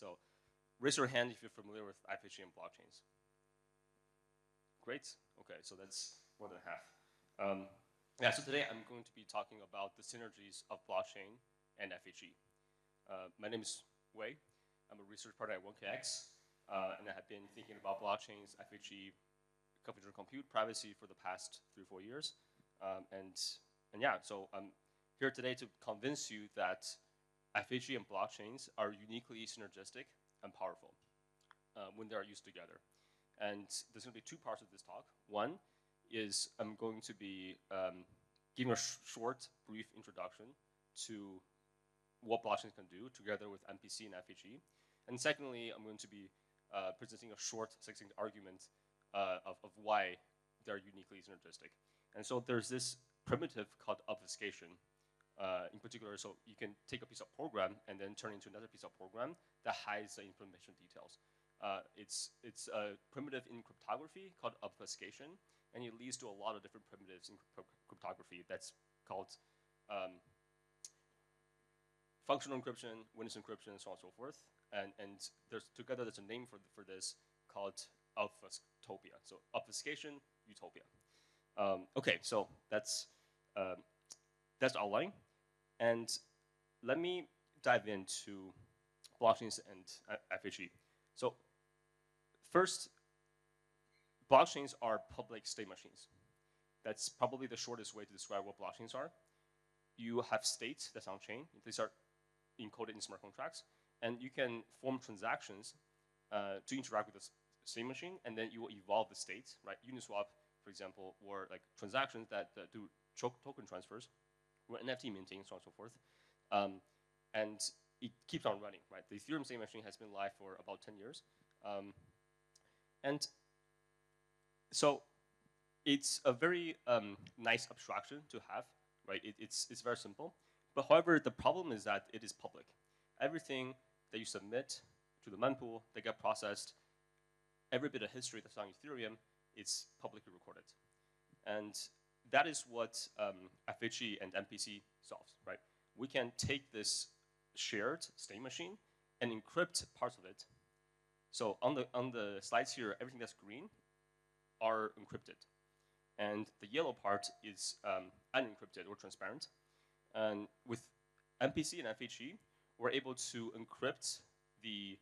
So raise your hand if you're familiar with FHE and blockchains. Great. Okay, so that's more than half. Yeah, so today I'm going to be talking about the synergies of blockchain and FHE. My name is Wei. I'm a research partner at 1KX, and I have been thinking about blockchains, FHE, confidential compute, privacy for the past 3 or 4 years. And yeah, so I'm here today to convince you that FHE and blockchains are uniquely synergistic and powerful when they are used together. And there's going to be 2 parts of this talk. One is I'm going to be giving a short, brief introduction to what blockchains can do together with MPC and FHE. And secondly, I'm going to be presenting a short, succinct argument of why they're uniquely synergistic. And so there's this primitive called obfuscation in particular. So you can take a piece of program and then turn it into another piece of program that hides the implementation details. It's a primitive in cryptography called obfuscation, and it leads to a lot of different primitives in cryptography that's called functional encryption, witness encryption, and so on and so forth. And there's a name for this called obfusctopia. So obfuscation, utopia. Okay, so that's the outline. And let me dive into blockchains and FHE. So first, blockchains are public state machines. That's probably the shortest way to describe what blockchains are. You have states that's on chain. These are encoded in smart contracts. And you can form transactions to interact with the state machine, and then you will evolve the states, right? Uniswap, for example, or like transactions that do token transfers, or NFT minting, so on and so forth. And it keeps on running, right? The Ethereum state machine has been live for about 10 years. And so it's a very nice abstraction to have, right? It's very simple. But however, the problem is that it is public. Everything that you submit to the mempool, that get processed, every bit of history that's on Ethereum is publicly recorded. And that is what FHE and MPC solves, right? We can take this shared state machine and encrypt parts of it. So on the slides here, everything that's green are encrypted. And the yellow part is unencrypted or transparent. And with MPC and FHE, we're able to encrypt the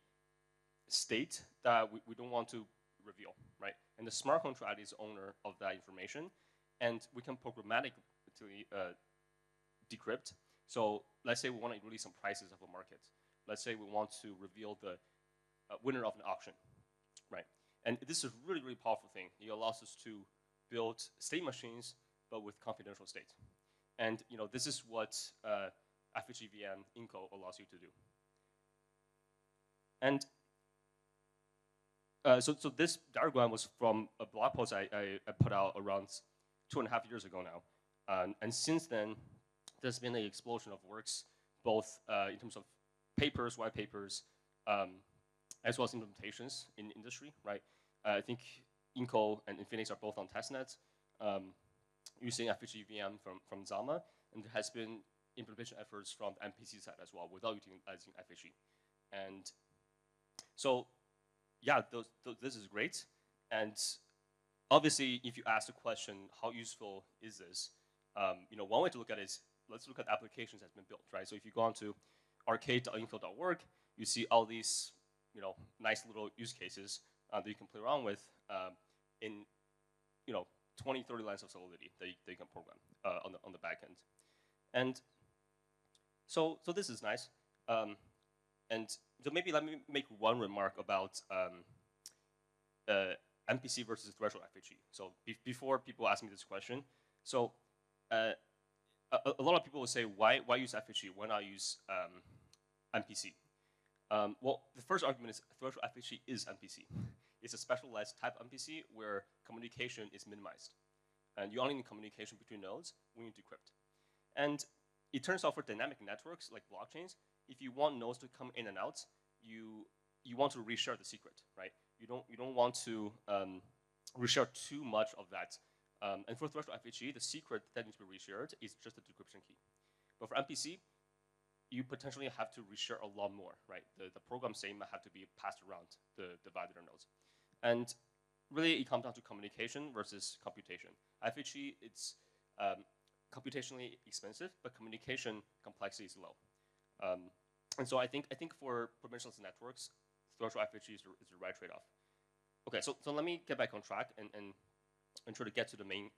state that we don't want to reveal, right? And the smart contract is owner of that information, and we can programmatically decrypt. So let's say we want to release some prices of a market. Let's say we want to reveal the winner of an auction, right? And this is a really, really powerful thing. It allows us to build state machines, but with confidential state. And this is what FHE VM Inco allows you to do. And so this diagram was from a blog post I put out around 2.5 years ago now. And since then, there's been an explosion of works, both in terms of papers, white papers, as well as implementations in the industry, right? I think Inco and Infinix are both on testnet using FHE VM from Zama, and there has been implementation efforts from the MPC side as well without utilizing FHE. And so, yeah, this is great. And obviously, if you ask the question, how useful is this? One way to look at it is, let's look at applications that's been built, right? So if you go on to arcade.inco.org, you see all these, nice little use cases that you can play around with in, 20, 30 lines of solidity that you can program on the back end. And so this is nice. And so maybe let me make one remark about MPC versus threshold FHE. So before people ask me this question, so a lot of people will say, why use FHE? Why not use MPC? Well, the first argument is threshold FHE is MPC. It's a specialized type MPC where communication is minimized. And you only need communication between nodes when you decrypt. And it turns out for dynamic networks like blockchains, if you want nodes to come in and out, you want to reshare the secret, right? You don't want to reshare too much of that. And for threshold FHE, the secret that needs to be reshared is just the decryption key. But for MPC, you potentially have to reshare a lot more, right? The program statement have to be passed around the validator nodes. And really, it comes down to communication versus computation. FHE, it's computationally expensive, but communication complexity is low. And so I think for permissionless networks, threshold FHE is the right trade-off. Okay, so let me get back on track and try to get to the main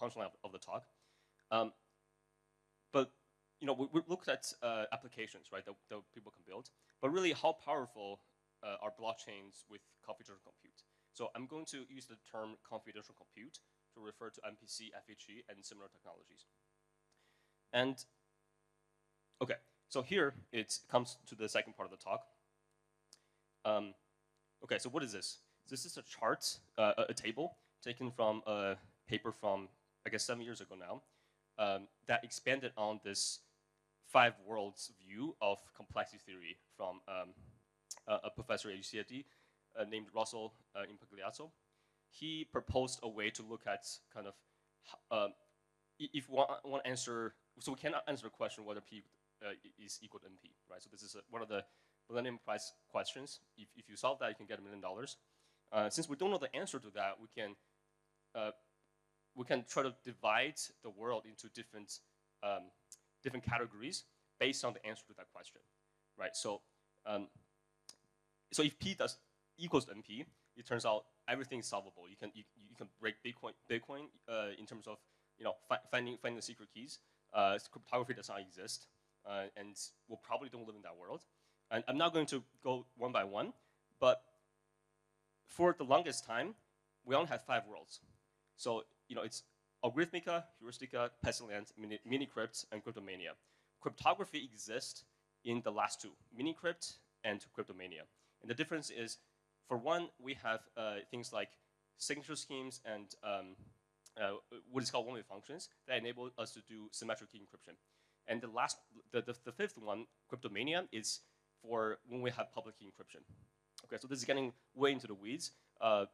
punchline of the talk. But we looked at applications, right, that people can build. But really, how powerful are blockchains with confidential compute? So I'm going to use the term confidential compute to refer to MPC, FHE, and similar technologies. And okay, so here it comes to the second part of the talk. Okay, so what is this? This is a chart, a table taken from a paper from, I guess, 7 years ago now, that expanded on this 5 worlds view of complexity theory from a professor at UCSD named Russell Impagliazzo. He proposed a way to look at kind of, if we want to answer, so we cannot answer the question whether P is equal to NP, right? So this is one of the Millennium Prize questions. If you solve that, you can get $1 million. Since we don't know the answer to that, we can try to divide the world into different categories based on the answer to that question, right? So so if P equals to NP, it turns out everything is solvable. You can break Bitcoin in terms of finding the secret keys. Cryptography does not exist, and we probably don't live in that world. And I'm not going to go one by one, but for the longest time, we only had 5 worlds. So it's Algorithmica, Heuristica, Pestilence, Minicrypt, and Cryptomania. Cryptography exists in the last 2, Minicrypt and Cryptomania. And the difference is, for one, we have things like signature schemes and what is called one-way functions that enable us to do symmetric key encryption. And the fifth one, Cryptomania, is for when we have public key encryption. Okay, so this is getting way into the weeds. But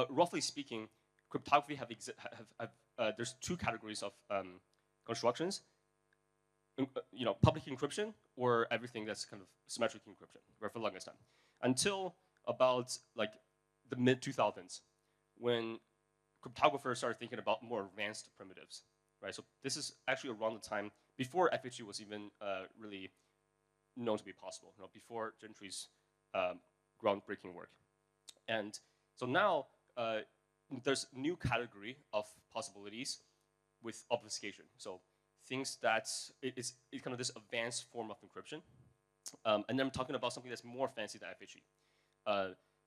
roughly speaking, cryptography there's 2 categories of constructions. Public encryption or everything that's kind of symmetric encryption, right, for the longest time. Until about like the mid-2000s, when cryptographers started thinking about more advanced primitives, right? So this is actually around the time before FHE was even really known to be possible, before Gentry's groundbreaking work. And so now there's a new category of possibilities with obfuscation. So things that it's kind of this advanced form of encryption. And then I'm talking about something that's more fancy than FHE.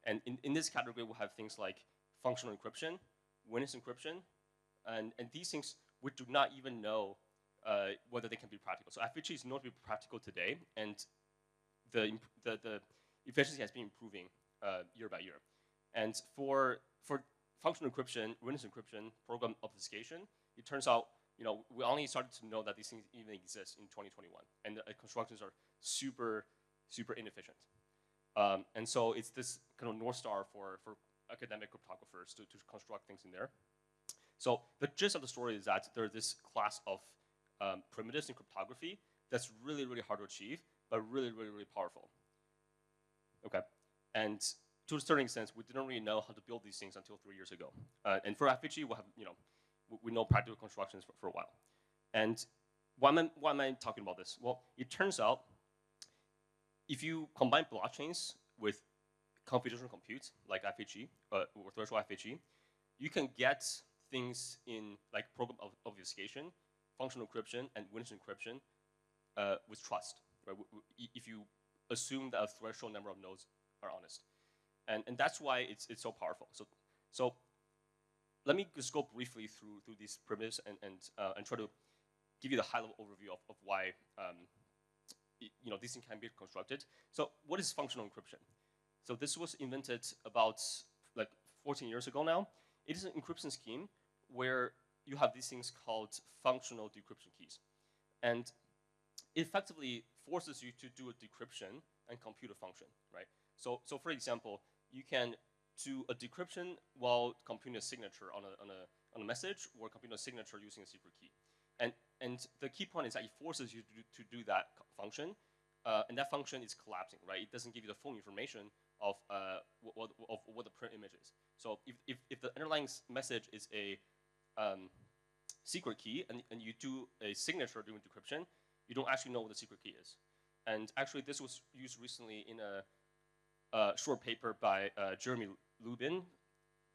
And in this category, we'll have things like functional encryption, witness encryption, and these things we do not even know whether they can be practical. So FHE is known to be practical today, and the efficiency has been improving year by year. And for functional encryption, witness encryption, program obfuscation, it turns out we only started to know that these things even exist in 2021, and the constructions are super inefficient. And so it's this kind of North Star for academic cryptographers to construct things in there. So the gist of the story is that there's this class of primitives in cryptography that's really hard to achieve, but really powerful. Okay, and to a certain extent, we didn't really know how to build these things until 3 years ago. And for FHE, we have we know practical constructions for a while. And why am I talking about this? Well, it turns out if you combine blockchains with computational compute, like FHE, or threshold FHE, you can get things in like program obfuscation, functional encryption, and witness encryption with trust, right? If you assume that a threshold number of nodes are honest. And that's why it's so powerful. So let me just go briefly through these primitives and try to give you the high-level overview of why these things can be constructed. So what is functional encryption? So this was invented about like 14 years ago now. It is an encryption scheme where you have these things called functional decryption keys. And it effectively forces you to do a decryption and compute a function, right? So for example, you can do a decryption while computing a signature on a message, or computing a signature using a secret key. And the key point is that it forces you to do that function, and that function is collapsing, right? It doesn't give you the full information of what the print image is. So if the underlying message is a secret key, and you do a signature during decryption, you don't actually know what the secret key is. And actually, this was used recently in a short paper by Jeremy Lubin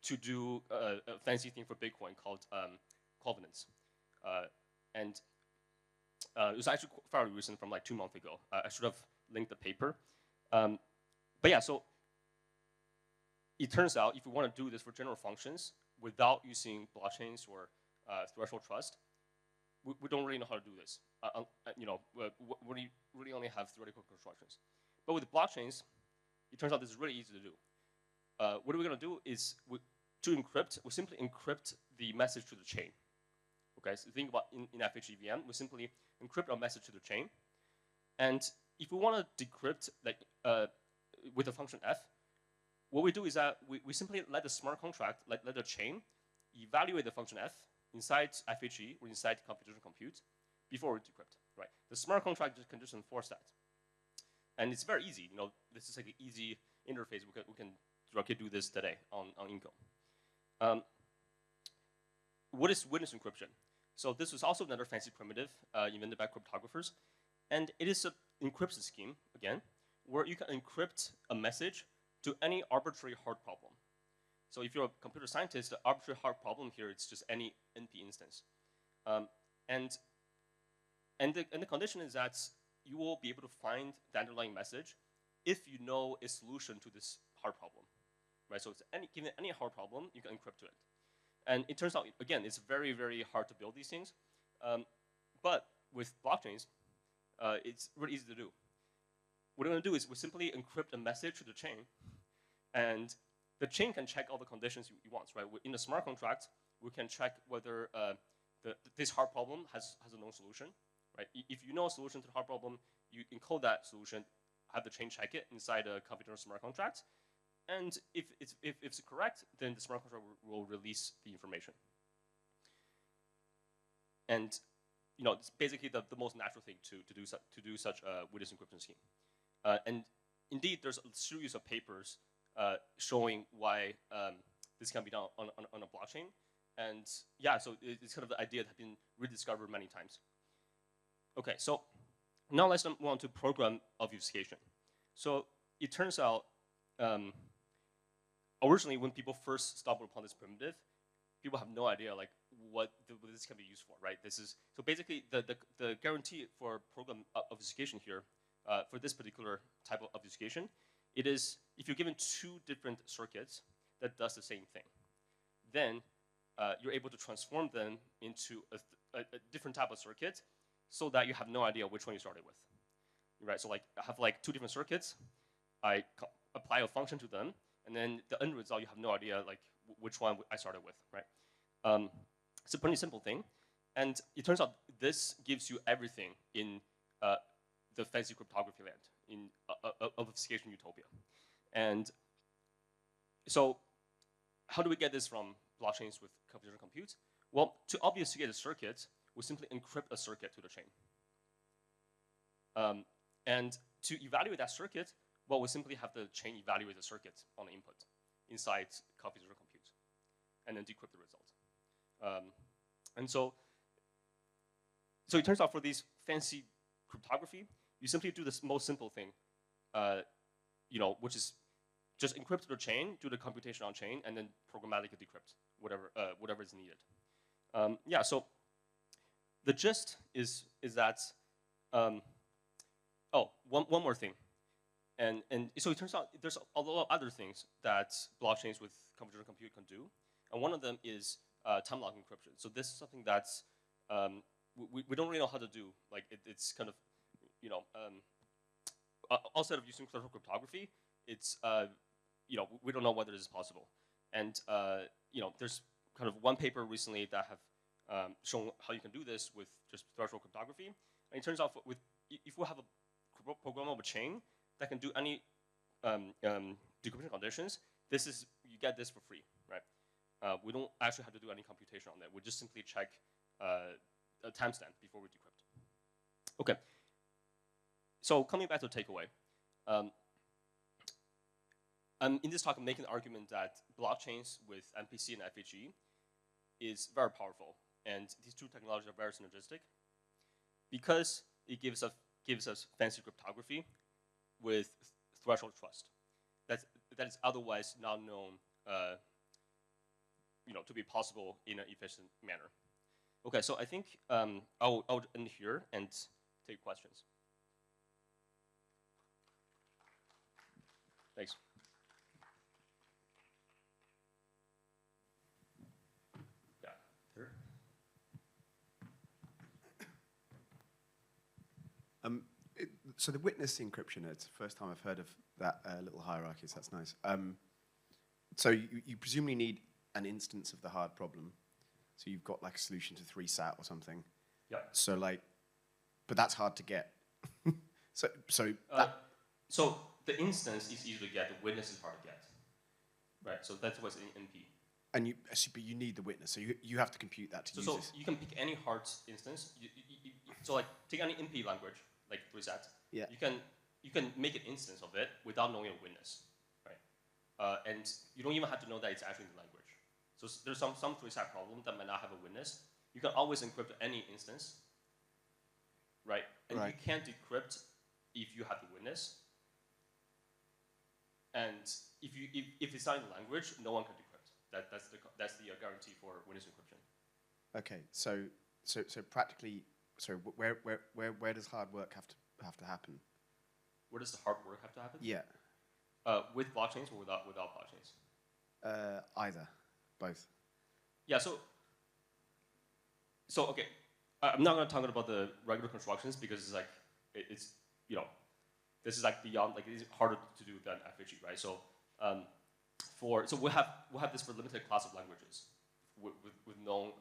to do a fancy thing for Bitcoin called covenants. And it was actually fairly recent, from like 2 months ago. I should have linked the paper. But yeah, so it turns out if you want to do this for general functions without using blockchains or threshold trust, we don't really know how to do this. We really only have theoretical constructions. But with blockchains, it turns out this is really easy to do. What we're going to do is, to encrypt, we simply encrypt the message to the chain. Okay, so think about in FHE VM, we simply encrypt our message to the chain. And if we want to decrypt with the function f, what we do is that we simply let the smart contract, let the chain, evaluate the function f inside FHE or inside computational compute before we decrypt, right? The smart contract can just enforce that. And it's very easy. This is like an easy interface. We can directly do this today on Inco. What is witness encryption? So this was also another fancy primitive invented by cryptographers. And it is an encryption scheme, again, where you can encrypt a message to any arbitrary hard problem. So if you're a computer scientist, the arbitrary hard problem here, it's just any NP instance. And the condition is that you will be able to find the underlying message if you know a solution to this hard problem, right? So it's given any hard problem, you can encrypt to it. And it turns out, again, it's very, very hard to build these things. But with blockchains, it's really easy to do. What we're going to do is we simply encrypt a message to the chain, and the chain can check all the conditions you want, right? In the smart contract, we can check whether this hard problem has a known solution, right? If you know a solution to the hard problem, you encode that solution, have the chain check it inside a computational smart contract, and if it's correct, then the smart contract will release the information. And it's basically the most natural thing to do such a witness encryption scheme. And indeed, there's a series of papers showing why this can be done on a blockchain. And yeah, so it's kind of the idea that has been rediscovered many times. Okay, so now let's move on to program obfuscation. So it turns out, originally when people first stumbled upon this primitive, people have no idea like what this can be used for, right? So basically the guarantee for program obfuscation here, for this particular type of obfuscation, it is if you're given 2 different circuits that does the same thing, then you're able to transform them into a different type of circuit so that you have no idea which one you started with, right? So like I have like 2 different circuits, I apply a function to them, and then the end result, you have no idea like which one I started with, right? It's a pretty simple thing. And it turns out this gives you everything in the fancy cryptography land, in obfuscation utopia. And so how do we get this from blockchains with computational compute? Well, to obfuscate a circuit, we simply encrypt a circuit to the chain. And to evaluate that circuit, well, we simply have the chain evaluate the circuit on the input inside computational compute, and then decrypt the result. And so it turns out for these fancy cryptography, you simply do this most simple thing, which is just encrypt to the chain, do the computation on chain, and then programmatically decrypt whatever is needed. Yeah. So the gist is that one more thing, and so it turns out there's a lot of other things that blockchains with computational compute can do, and one of them is time lock encryption. So this is something that's we don't really know how to do. Like it's kind of outside of using classical cryptography, it's we don't know whether this is possible. And there's kind of one paper recently that have shown how you can do this with just threshold cryptography. And it turns out if we have a programmable chain that can do any decryption conditions, you get this for free, right? We don't actually have to do any computation on that. We just simply check a timestamp before we decrypt. Okay. So coming back to the takeaway, in this talk, I'm making the argument that blockchains with MPC and FHE is very powerful, and these two technologies are very synergistic because it gives us fancy cryptography with threshold trust that is otherwise not known, to be possible in an efficient manner. Okay, so I think I'll end here and take questions. Thanks. Yeah, here. So the witness encryption, it's the first time I've heard of that little hierarchy, so that's nice. So you presumably need an instance of the hard problem. So you've got like a solution to 3SAT or something. Yeah. So but that's hard to get. So the instance is easy to get, the witness is hard to get. Right, so that's what's in NP. But you need the witness, so you have to compute that to use this. So you can pick any hard instance. So like take any NP language, like 3SAT. Yeah. You can make an instance of it without knowing a witness, right? And you don't even have to know that it's actually in the language. So there's some 3SAT problem that might not have a witness. You can always encrypt any instance, right? And you can't decrypt if you have the witness. And if it's not in the language, no one can decrypt. That's the guarantee for witness encryption. Okay, so practically, where does hard work have to happen? Where does the hard work have to happen? Yeah. With blockchains or without blockchains? Either, both. Yeah. So okay, I'm not going to talk about the regular constructions because it's like this is like beyond, like it's harder to do than FHE, right? So we'll have this for limited class of languages with known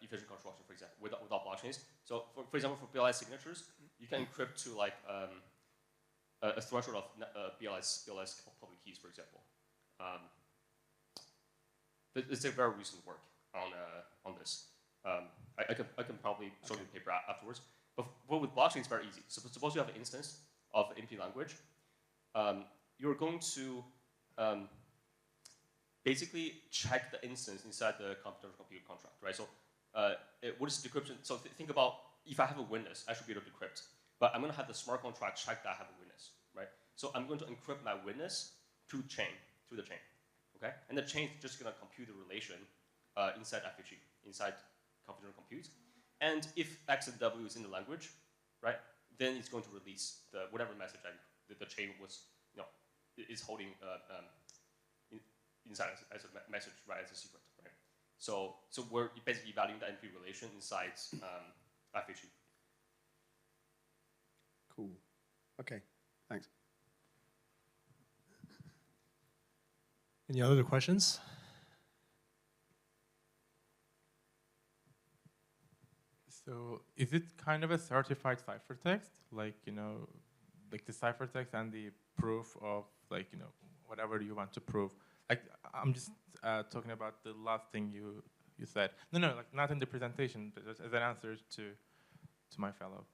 efficient construction, for example, without blockchains. So for example, for BLS signatures, you can encrypt to like a threshold of BLS public keys, for example. It's a very recent work on this. I can probably show you the paper afterwards. But with blockchain, it's very easy. So suppose you have an instance of NP language. You're going to basically check the instance inside the confidential computer contract, right? So what is decryption? So think about, if I have a witness, I should be able to decrypt. But I'm going to have the smart contract check that I have a witness, right? So I'm going to encrypt my witness through the chain, okay? And the chain is just going to compute the relation inside FHE, inside confidential compute. And if X and W is in the language, right, then it's going to release whatever message the chain was, is holding inside as a message, right, as a secret, right? So we're basically evaluating the NP relation inside FHE. Cool. Okay, thanks. Any other questions? So is it kind of a certified ciphertext, like like the ciphertext and the proof of whatever you want to prove? Like I'm just talking about the last thing you said. No, like not in the presentation, but just as an answer to my fellow.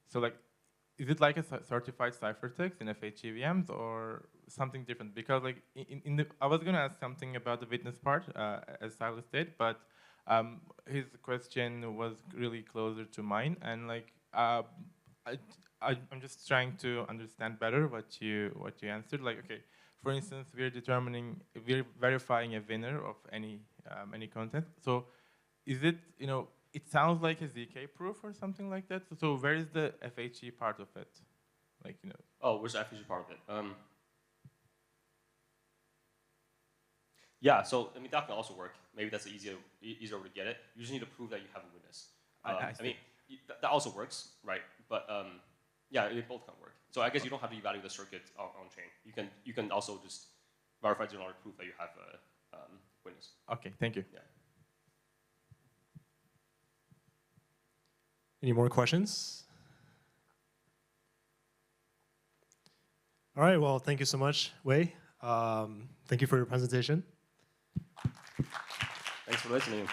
So like, is it like a certified ciphertext in FHE VMs or something different? Because like I was gonna ask something about the witness part, as Silas did, but his question was really closer to mine, and like I'm just trying to understand better what you answered. Like, okay, for instance, we're verifying a winner of any content. So is it it sounds like a ZK proof or something like that. So where is the FHE part of it? Like Oh, where's the FHE part of it? Yeah, so I mean that can also work. Maybe that's the easier way to get it. You just need to prove that you have a witness. I mean that also works, right? But yeah, they both can work. So I guess you don't have to evaluate the circuit on chain. You can also just verify to another proof that you have a witness. Okay, thank you. Yeah. Any more questions? All right, well, thank you so much, Wei. Thank you for your presentation. Thanks for listening.